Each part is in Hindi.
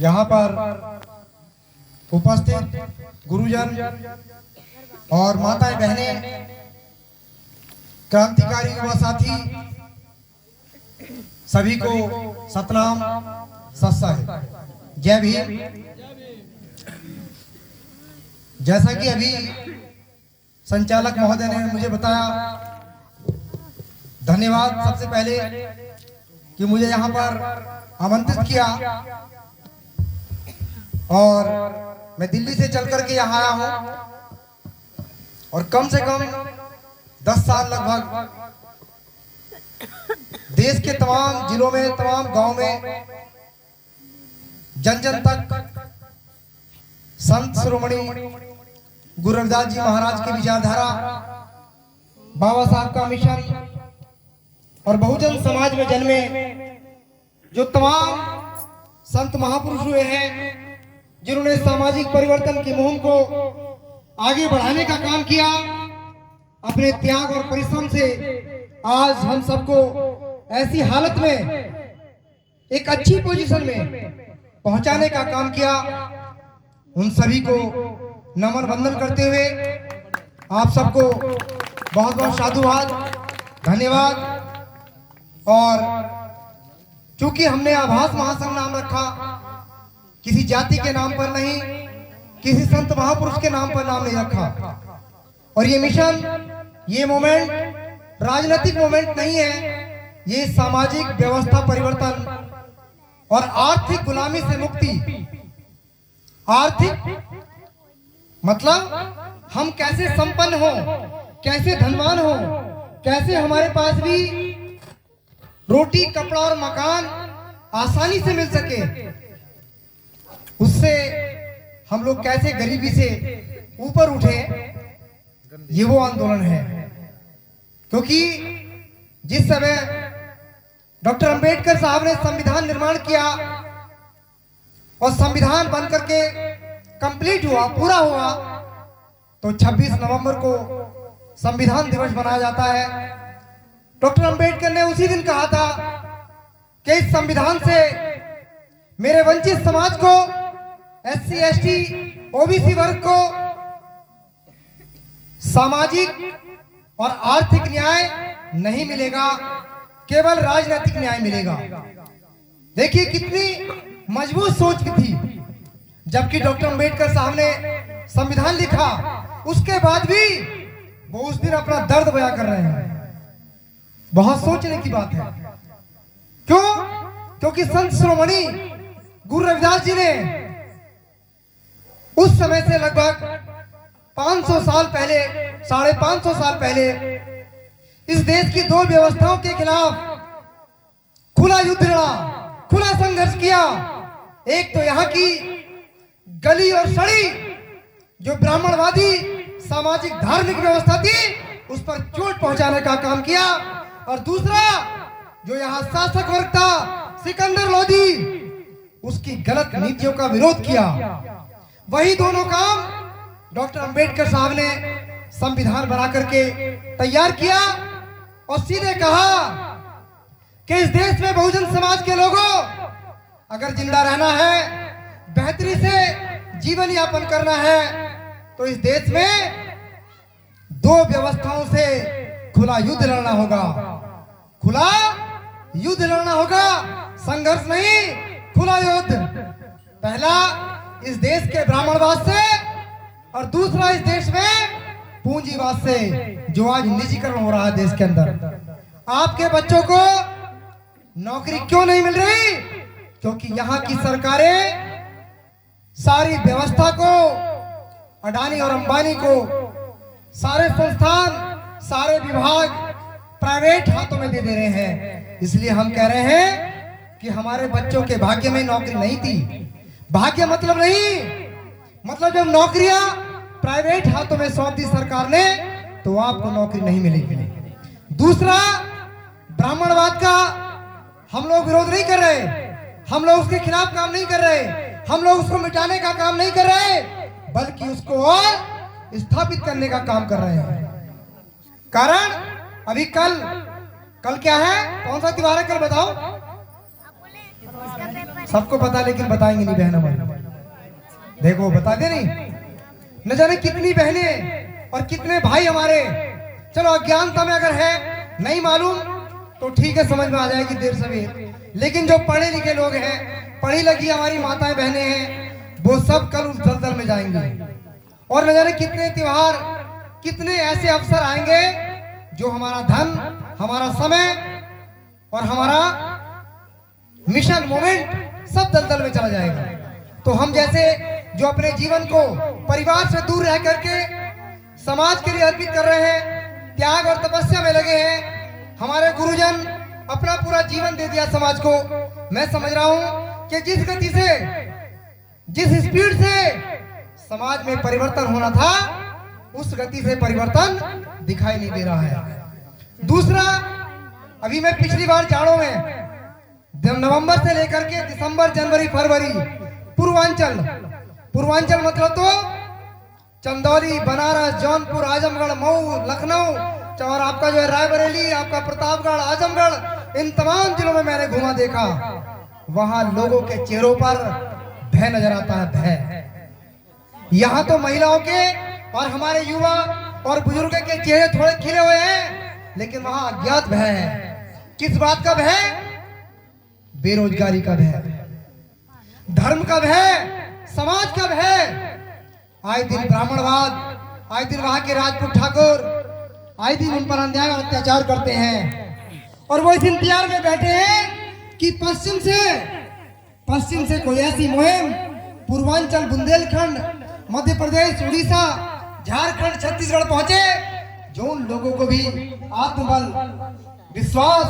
यहाँ पर उपस्थित गुरुजन और माताएं बहनें, क्रांतिकारी युवा साथी, सभी को सतनाम सत्संग, जय भीम। जैसा कि अभी संचालक महोदय ने मुझे बताया, धन्यवाद सबसे पहले कि मुझे यहाँ पर आमंत्रित किया और मैं दिल्ली से चल करके यहाँ आया हूँ और कम से कम 10 साल लगभग देश के तमाम जिलों में, तमाम गांव में, जन जन तक संत शिरोमणि गुरु रविदास जी महाराज की विचारधारा, बाबा साहब का मिशन और बहुजन समाज में जन्मे जो तमाम संत महापुरुष हुए हैं, जिन्होंने सामाजिक परिवर्तन की मुहिम को आगे बढ़ाने का काम किया, अपने त्याग और परिश्रम से आज हम सबको ऐसी हालत में, एक अच्छी पोजीशन में पहुंचाने का काम किया। उन सभी को नमन वंदन करते हुए आप सबको बहुत बहुत साधुवाद, धन्यवाद। और चूंकि हमने आभास महासंघ नाम रखा, किसी जाति के नाम पर नहीं, किसी संत महापुरुष के नाम पर नाम नहीं रखा, और ये मिशन, ये मोमेंट राजनीतिक मोमेंट नहीं है, ये सामाजिक व्यवस्था परिवर्तन और आर्थिक गुलामी से मुक्ति। आर्थिक मतलब हम कैसे संपन्न हो, कैसे धनवान हो, कैसे हमारे पास भी रोटी, कपड़ा और मकान आसानी से मिल सके, उससे हम लोग कैसे गरीबी से ऊपर उठे, ये वो आंदोलन है। क्योंकि जिस समय डॉक्टर अंबेडकर साहब ने संविधान निर्माण किया और संविधान बन करके कंप्लीट हुआ, पूरा हुआ, तो 26 नवंबर को संविधान दिवस मनाया जाता है। डॉक्टर अंबेडकर ने उसी दिन कहा था कि इस संविधान से मेरे वंचित समाज को, SC, ST, OBC वर्ग को सामाजिक और आर्थिक न्याय नहीं मिलेगा, केवल राजनीतिक न्याय मिलेगा। देखिए कितनी मजबूत सोच थी। जबकि डॉक्टर अंबेडकर साहब ने संविधान लिखा, उसके बाद भी वो उस दिन अपना दर्द बयां कर रहे हैं। बहुत सोचने की बात है। क्यों? क्योंकि संत शिरोमणि गुरु रविदास जी ने उस समय से लगभग 500 साल पहले, 550 साल पहले इस देश की 2 व्यवस्थाओं के खिलाफ खुला युद्ध लड़ा, खुला संघर्ष किया। एक तो यहाँ की गली और सड़ी जो ब्राह्मणवादी सामाजिक धार्मिक व्यवस्था थी, उस पर चोट पहुंचाने का काम किया, और दूसरा जो यहाँ शासक वर्ग था, सिकंदर लोधी, उसकी गलत नीतियों का विरोध किया। वही दोनों काम डॉक्टर अंबेडकर साहब ने संविधान बना करके तैयार किया और सीधे कहा कि इस देश में बहुजन समाज के लोगों, अगर जिंदा रहना है, बेहतरी से जीवन यापन करना है, तो इस देश में 2 व्यवस्थाओं से खुला युद्ध लड़ना होगा। खुला युद्ध लड़ना होगा, संघर्ष नहीं, खुला युद्ध। पहला इस देश के ब्राह्मणवाद से, और दूसरा इस देश में पूंजीवाद से, जो आज निजीकरण हो रहा है देश के अंदर। आपके बच्चों को नौकरी क्यों नहीं मिल रही? क्योंकि यहाँ की सरकारें सारी व्यवस्था को, अडानी और अंबानी को, सारे संस्थान, सारे विभाग प्राइवेट हाथों में दे रहे हैं। इसलिए हम कह रहे हैं कि हमारे बच्चों के भाग्य में नौकरी नहीं थी। भाग्य मतलब नहीं, मतलब जब नौकरियां प्राइवेट हाथों में सौंप दी सरकार ने, तो आपको नौकरी नहीं मिलेगी। दूसरा, ब्राह्मणवाद का हम लोग विरोध नहीं कर रहे, हम लोग उसके खिलाफ काम नहीं कर रहे, हम लोग उसको मिटाने का काम नहीं कर रहे, बल्कि उसको और स्थापित करने का काम कर रहे हैं। कारण अभी कल क्या है, कौन सा त्योहार है कल बताओ? सबको पता, लेकिन बताएंगे नहीं बहन हमारी। देखो बता दे नहीं, न जाने कितनी बहनें और कितने भाई हमारे, चलो अज्ञानता में अगर है, नहीं मालूम तो ठीक है, समझ में आ जाएगी देर सवेर, लेकिन जो पढ़े लिखे लोग हैं, पढ़ी लिखी हमारी माताएं बहनें हैं, वो सब कल उस दलदल में जाएंगे। और न जाने कितने त्योहार, कितने ऐसे अवसर आएंगे जो हमारा धन, हमारा समय और हमारा मिशन मोमेंट सब दलदल में चला जाएगा। तो हम जैसे जो अपने जीवन को परिवार से दूर रह करके समाज के लिए अर्पित कर रहे हैं, त्याग और तपस्या में लगे हैं, हमारे गुरुजन अपना पूरा जीवन दे दिया समाज को। मैं समझ रहा हूं कि जिस गति से, जिस स्पीड से समाज में परिवर्तन होना था, उस गति से परिवर्तन दिखाई नहीं दे रहा है। दूसरा, अभी मैं पिछली बार जाड़ों में नवंबर से लेकर के दिसंबर, जनवरी, फरवरी पूर्वांचल मतलब तो चंदौली, बनारस, जौनपुर, आजमगढ़, मऊ, लखनऊ और आपका जो है रायबरेली, आपका प्रतापगढ़, आजमगढ़, इन तमाम जिलों में मैंने घूमा देखा। वहां लोगों के चेहरों पर भय नजर आता है, भय। यहाँ तो महिलाओं के और हमारे युवा और बुजुर्ग के चेहरे थोड़े खिले हुए हैं, लेकिन वहां अज्ञात भय है। किस बात का भय? बेरोजगारी का भय, धर्म का भय, समाज का भय। आए दिन ब्राह्मणवाद, आए दिन वहां के राजपूत ठाकुर आए दिन उन पर अन्याय और अत्याचार करते हैं, और वो इस इंतजार में बैठे हैं कि पश्चिम से कोई ऐसी मुहिम पूर्वांचल, बुंदेलखंड, मध्य प्रदेश, उड़ीसा, झारखंड, छत्तीसगढ़ पहुंचे, जो उन लोगों को भी आत्मबल, विश्वास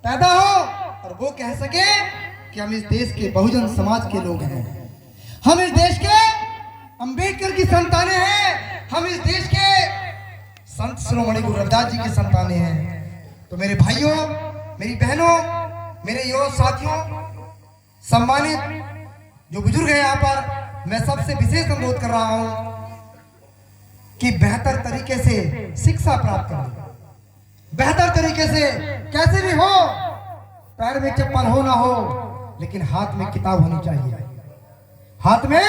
पैदा हो और वो कह सके कि हम इस देश के बहुजन समाज के लोग हैं, हम इस देश के अंबेडकर की संतानें हैं, हम इस देश के संत शिरोमणि गुरु रविदास जी की संतानें हैं। तो मेरे भाइयों, मेरी बहनों, मेरे युवा साथियों, सम्मानित जो बुजुर्ग हैं यहाँ पर, मैं सबसे विशेष अनुरोध कर रहा हूं कि बेहतर तरीके से शिक्षा प्राप्त करें, बेहतर तरीके से कैसे भी हो, पैर में चप्पल हो ना हो, लेकिन हाथ में किताब होनी चाहिए, हाथ में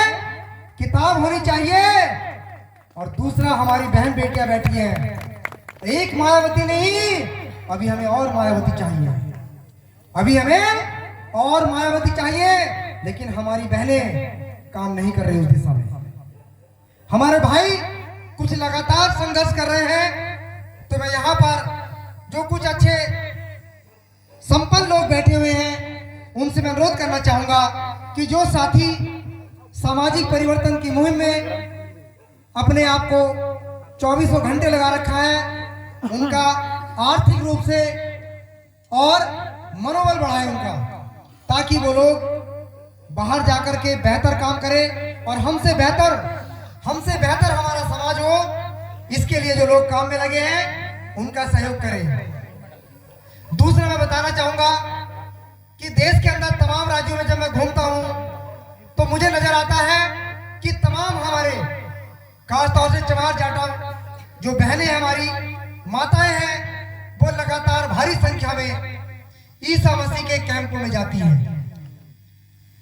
किताब होनी चाहिए। और दूसरा, हमारी बहन बेटियां बैठी हैं, एक मायावती नहीं, अभी हमें और मायावती चाहिए, अभी हमें और मायावती चाहिए, लेकिन हमारी बहनें काम नहीं कर रही उस दिशा में। हमारे भाई कुछ लगातार संघर्ष कर रहे हैं। तो मैं यहाँ पर जो कुछ अच्छे संपन्न लोग बैठे हुए हैं, उनसे मैं अनुरोध करना चाहूंगा कि जो साथी सामाजिक परिवर्तन की मुहिम में अपने आप को 24 घंटे लगा रखा है, उनका आर्थिक रूप से और मनोबल बढ़ाए उनका, ताकि वो लोग बाहर जाकर के बेहतर काम करें और हमसे बेहतर हमारा समाज हो। इसके लिए जो लोग काम में लगे हैं, उनका सहयोग करें। दूसरा, मैं बताना चाहूंगा कि देश के अंदर तमाम राज्यों में जब मैं घूमता हूं, तो मुझे नजर आता है कि तमाम हमारे, खासतौर से चमार जाटा जो बहनें हमारी माताएं हैं, वो लगातार भारी संख्या में ईसा मसीह के कैंपों में जाती हैं।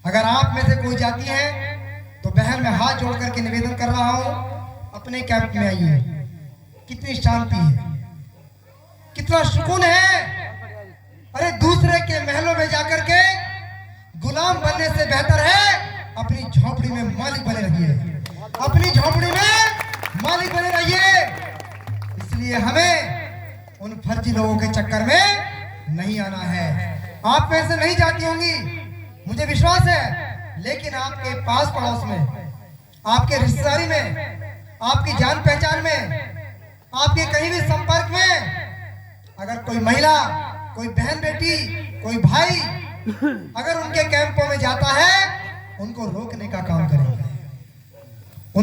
अगर आप में से कोई जाती है तो बहन, मैं हाथ जोड़ करके निवेदन कर रहा हूं, अपने कैंप में आइए। कितनी शांति है, कितना सुकून है। अरे दूसरे के महलों में जाकर के गुलाम बनने से बेहतर है अपनी झोपड़ी में मालिक बने रहिए, अपनी झोपड़ी में मालिक बने रहिए। इसलिए हमें उन फर्जी लोगों के चक्कर में नहीं आना है। आप में से नहीं जाती होंगी, मुझे विश्वास है, लेकिन आपके पास पड़ोस में, आपके रिश्तेदारी में, आपकी जान पहचान में, आपके कहीं भी संपर्क में अगर कोई महिला, कोई बहन बेटी, कोई भाई अगर उनके कैंपों में जाता है, उनको रोकने का काम करें।